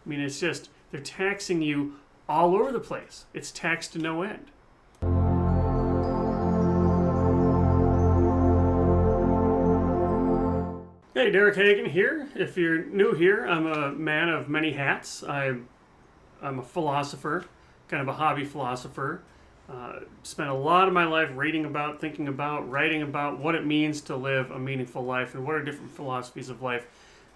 I mean, it's just, they're taxing you all over the place. It's taxed to no end. Hey, Derek Hagan here. If you're new here, I'm a man of many hats. I'm a philosopher, kind of a hobby philosopher. Spent a lot of my life reading about, thinking about, writing about what it means to live a meaningful life and what are different philosophies of life.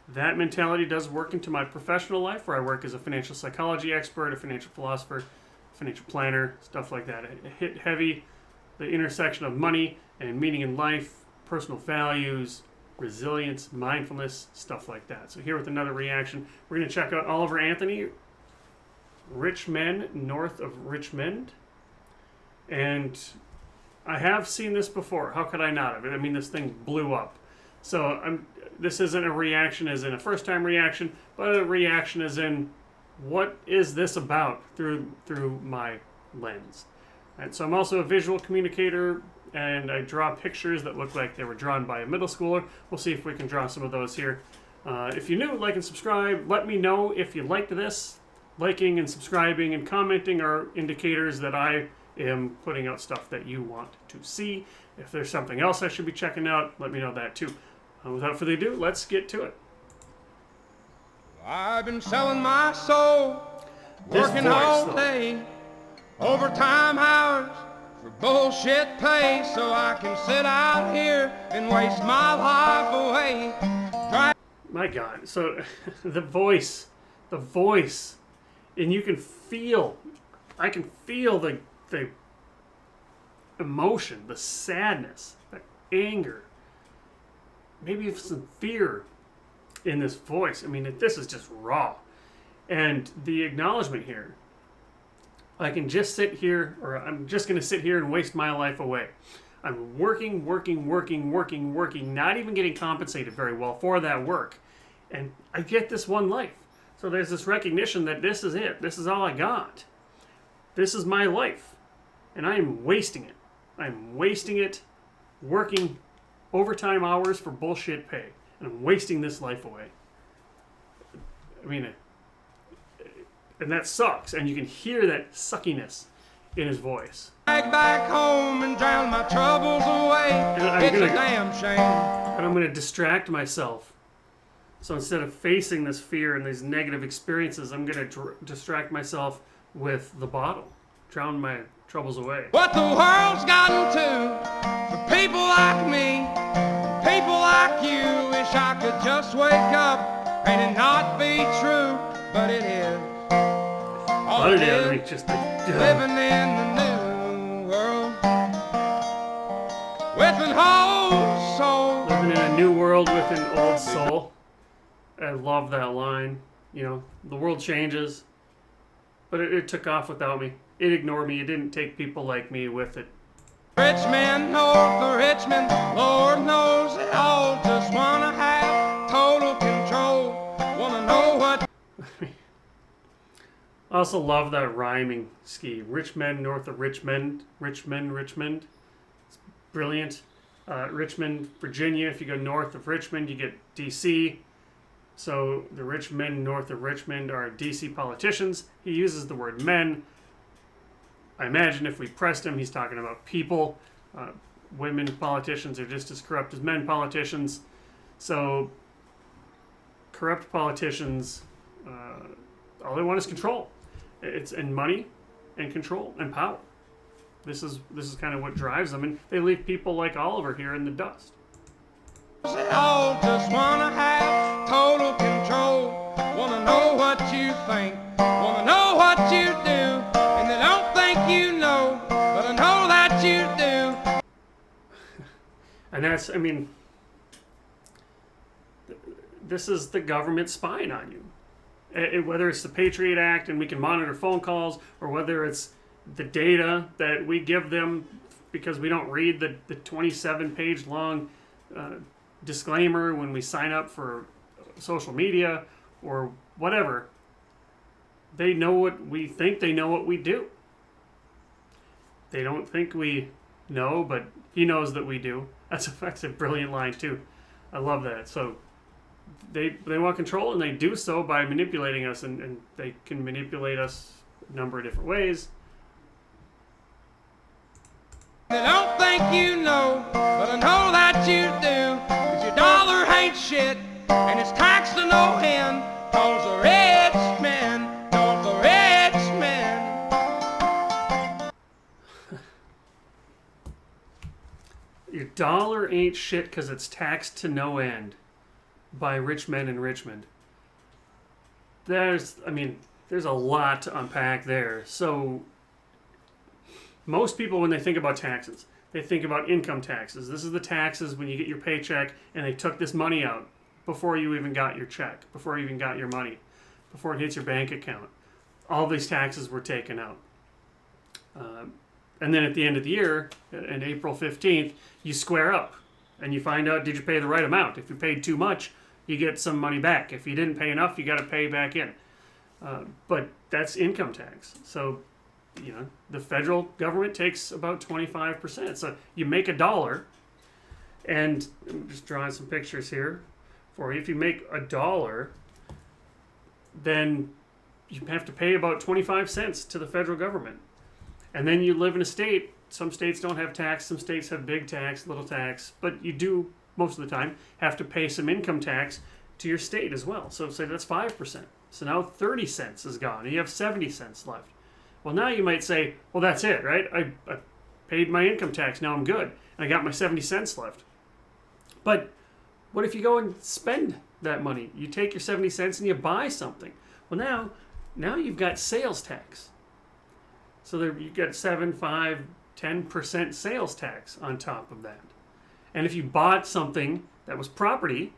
That mentality does work into my professional life, where I work as a financial psychology expert, a financial philosopher, financial planner, stuff like that. I hit heavy the intersection of money and meaning in life, personal values, resilience, mindfulness, stuff like that. So here with another reaction, we're going to check out Oliver Anthony, Richmond, north of Richmond. And I have seen this before. How could I not have? I mean, this thing blew up. So this isn't a reaction as in a first-time reaction, but a reaction as in, what is this about through my lens? And so I'm also a visual communicator, and I draw pictures that look like they were drawn by a middle schooler. We'll see if we can draw some of those here. If you're new, like and subscribe. Let me know if you liked this. Liking and subscribing and commenting are indicators that I am putting out stuff that you want to see. If there's something else I should be checking out, let me know that too. Without further ado, let's get to it. I've been selling my soul, working all day, overtime hours for bullshit pay, so I can sit out here and waste my life away. My God, so the voice, and you can feel, I can feel the emotion, the sadness, the anger, maybe some fear in this voice. I mean, this is just raw. And the acknowledgement here, I can just sit here, or I'm just going to sit here and waste my life away. I'm working, not even getting compensated very well for that work. And I get this one life. So there's this recognition that this is it. This is all I got. This is my life. And I am wasting it. I'm wasting it working overtime hours for bullshit pay. And I'm wasting this life away. I mean, and that sucks. And you can hear that suckiness in his voice. Back home and drown my troubles away. It's a damn shame. And I'm going to distract myself. So instead of facing this fear and these negative experiences, I'm going to distract myself with the bottle. Drown my troubles away. What the world's gotten to for people like me, people like you. Wish I could just wake up and it not be true, but it is. All it is, just living in the new world with an old soul. Living in a new world with an old soul. I love that line. You know, the world changes, but it took off without me. It ignored me. It didn't take people like me with it. Richmond, north of Richmond, Lord knows they all just want to have total control. Want to know what... I also love that rhyming scheme. Richmond, north of Richmond. Richmond. It's brilliant. Richmond, Virginia. If you go north of Richmond, you get D.C., so the Richmond, north of Richmond, are DC politicians. He uses the word men. I imagine if we pressed him, he's talking about people. Women politicians are just as corrupt as men politicians. So corrupt politicians, all they want is control. It's and money and control and power. This is kind of what drives them, and they leave people like Oliver here in the dust. They all just want to have total control. Want to know what you think. Want to know what you do. And they don't think you know, but I know that you do. And that's, I mean, this is the government spying on you. Whether it's the Patriot Act and we can monitor phone calls, or whether it's the data that we give them because we don't read the 27-page long disclaimer when we sign up for social media or whatever. They know what we think, they know what we do. They don't think we know, but he knows that we do. That's a brilliant line too. I love that. So they want control, and they do so by manipulating us, and they can manipulate us a number of different ways. They don't think you know, but I know that you do. 'Cause your dollar ain't shit, and it's taxed to no end. 'Cause the rich men, don't the rich men. Your dollar ain't shit because it's taxed to no end by rich men in Richmond. There's a lot to unpack there. So most people, when they think about taxes, they think about income taxes. This is the taxes when you get your paycheck and they took this money out before you even got your check, before you even got your money, before it hits your bank account. All these taxes were taken out. And then at the end of the year, on April 15th, you square up and you find out, did you pay the right amount? If you paid too much, you get some money back. If you didn't pay enough, you got to pay back in. But that's income tax. So, the federal government takes about 25%. So you make $1, and I'm just drawing some pictures here for you. If you make $1, then you have to pay about 25 cents to the federal government. And then you live in a state. Some states don't have tax. Some states have big tax, little tax. But you do, most of the time, have to pay some income tax to your state as well. So say that's 5%. So now 30 cents is gone, and you have 70 cents left. Well, now you might say, well, that's it, right? I paid my income tax. Now I'm good. And I got my 70 cents left. But what if you go and spend that money? You take your 70 cents and you buy something. Well, now you've got sales tax. So there you get 7, 5, 10% sales tax on top of that. And if you bought something that was property,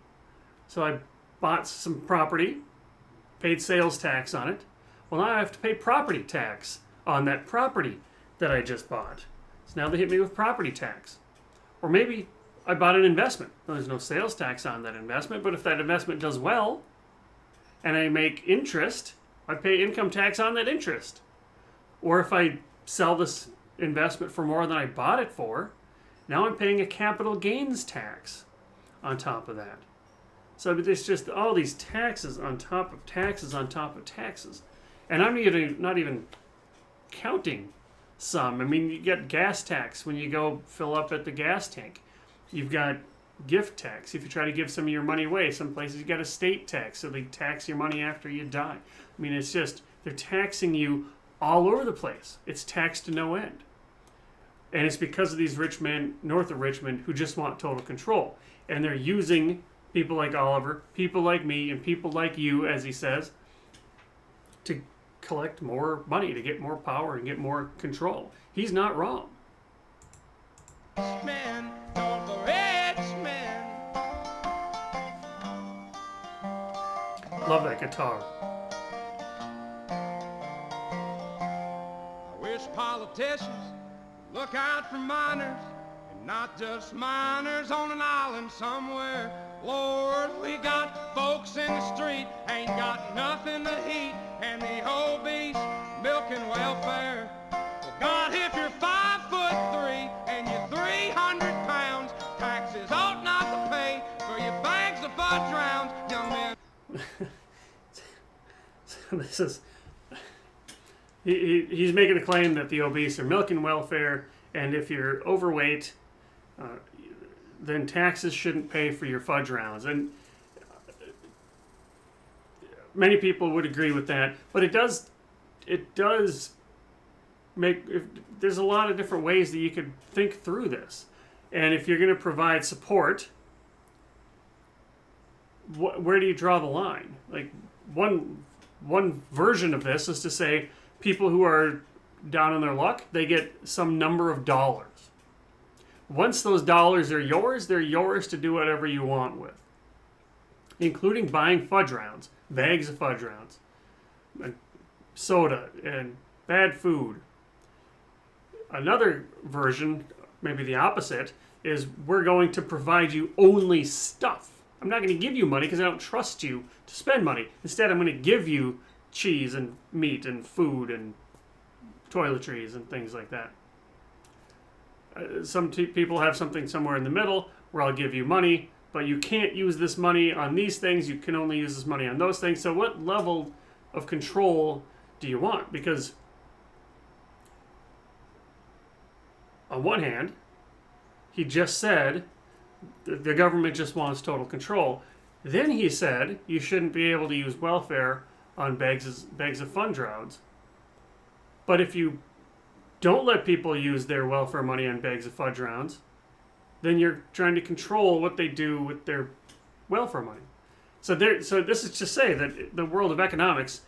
so I bought some property, paid sales tax on it, well, now I have to pay property tax on that property that I just bought. So now they hit me with property tax. Or maybe I bought an investment. Well, there's no sales tax on that investment, but if that investment does well and I make interest, I pay income tax on that interest. Or if I sell this investment for more than I bought it for, now I'm paying a capital gains tax on top of that. So it's just all these taxes on top of taxes on top of taxes. And I'm not even counting some. I mean, you get gas tax when you go fill up at the gas tank. You've got gift tax if you try to give some of your money away. Some places you got estate tax, so they tax your money after you die. I mean, it's just, they're taxing you all over the place. It's taxed to no end. And it's because of these rich men north of Richmond who just want total control. And they're using people like Oliver, people like me, and people like you, as he says, to collect more money, to get more power and get more control. He's not wrong. Man, don't the rich men. Love that guitar. I wish politicians look out for miners, and not just miners on an island somewhere. Lord, we got folks in the street, ain't got nothing to eat, and the obese milking welfare. Well, God, if you're 5'3" and you're 300 pounds, taxes ought not to pay for your bags of fudge rounds, young men. So this is, he's making a claim that the obese are milking welfare, and if you're overweight, then taxes shouldn't pay for your fudge rounds. And many people would agree with that, but it does make, there's a lot of different ways that you could think through this. And if you're going to provide support, where do you draw the line? Like one version of this is to say people who are down on their luck, they get some number of dollars. Once those dollars are yours, they're yours to do whatever you want with, including buying fudge rounds, bags of fudge rounds, and soda, and bad food. Another version, maybe the opposite, is we're going to provide you only stuff. I'm not going to give you money because I don't trust you to spend money. Instead, I'm going to give you cheese and meat and food and toiletries and things like that. Some people have something somewhere in the middle where I'll give you money but you can't use this money on these things. You can only use this money on those things. So what level of control do you want? Because on one hand, he just said the government just wants total control. Then he said you shouldn't be able to use welfare on bags of fund rounds. But if you don't let people use their welfare money on bags of fudge rounds, then you're trying to control what they do with their welfare money. So this is to say that the world of economics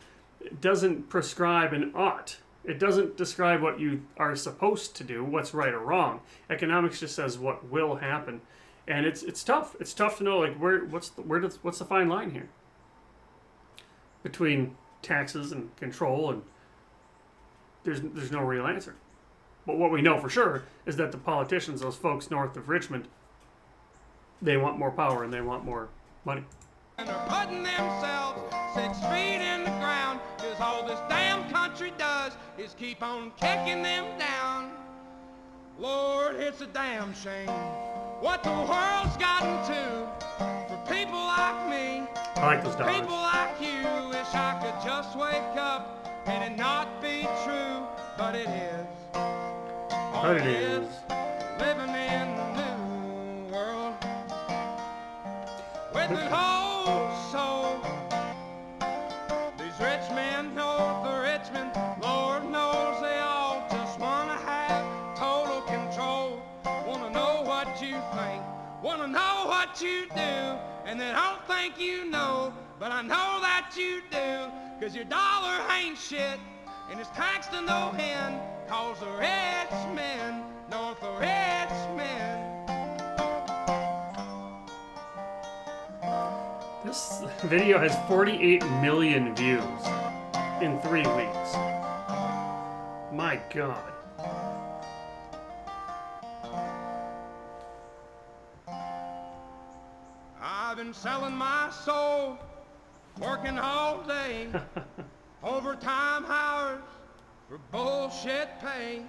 doesn't prescribe an ought. It doesn't describe what you are supposed to do, what's right or wrong. Economics just says what will happen, and it's tough. It's tough to know like what's the fine line here between taxes and control, and there's no real answer. But what we know for sure is that the politicians, those folks north of Richmond, they want more power and they want more money. And they're putting themselves 6 feet in the ground, 'cause all this damn country does is keep on kicking them down. Lord, it's a damn shame what the world's gotten to for people like me. I like those dollars. People like you. Wish I could just wake up and it not be true, but it is. But it is. Living in the new world with an whole soul. These rich men know the Richmond, Lord knows they all just wanna have total control. Wanna know what you think, wanna know what you do, and they don't think you know, but I know that you do, 'cause your dollar ain't shit, and it's taxed to no end, 'cause the rich men know the rich men. This video has 48 million views in 3 weeks. My God. I've been selling my soul, working all day, overtime hours for bullshit pay.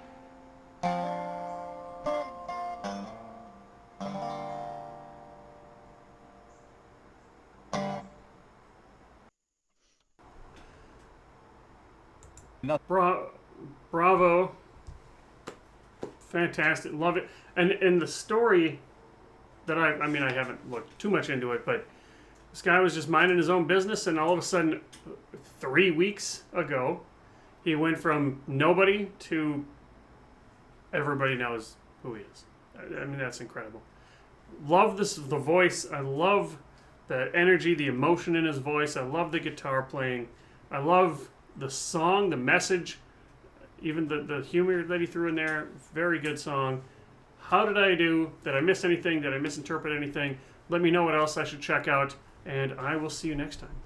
Bravo. Fantastic. Love it. And the story that I mean, I haven't looked too much into it, but this guy was just minding his own business, and all of a sudden, 3 weeks ago, he went from nobody to everybody knows who he is. I mean, that's incredible. Love the voice. I love the energy, the emotion in his voice. I love the guitar playing. I love the song, the message, even the humor that he threw in there. Very good song. How did I do? Did I miss anything? Did I misinterpret anything? Let me know what else I should check out, and I will see you next time.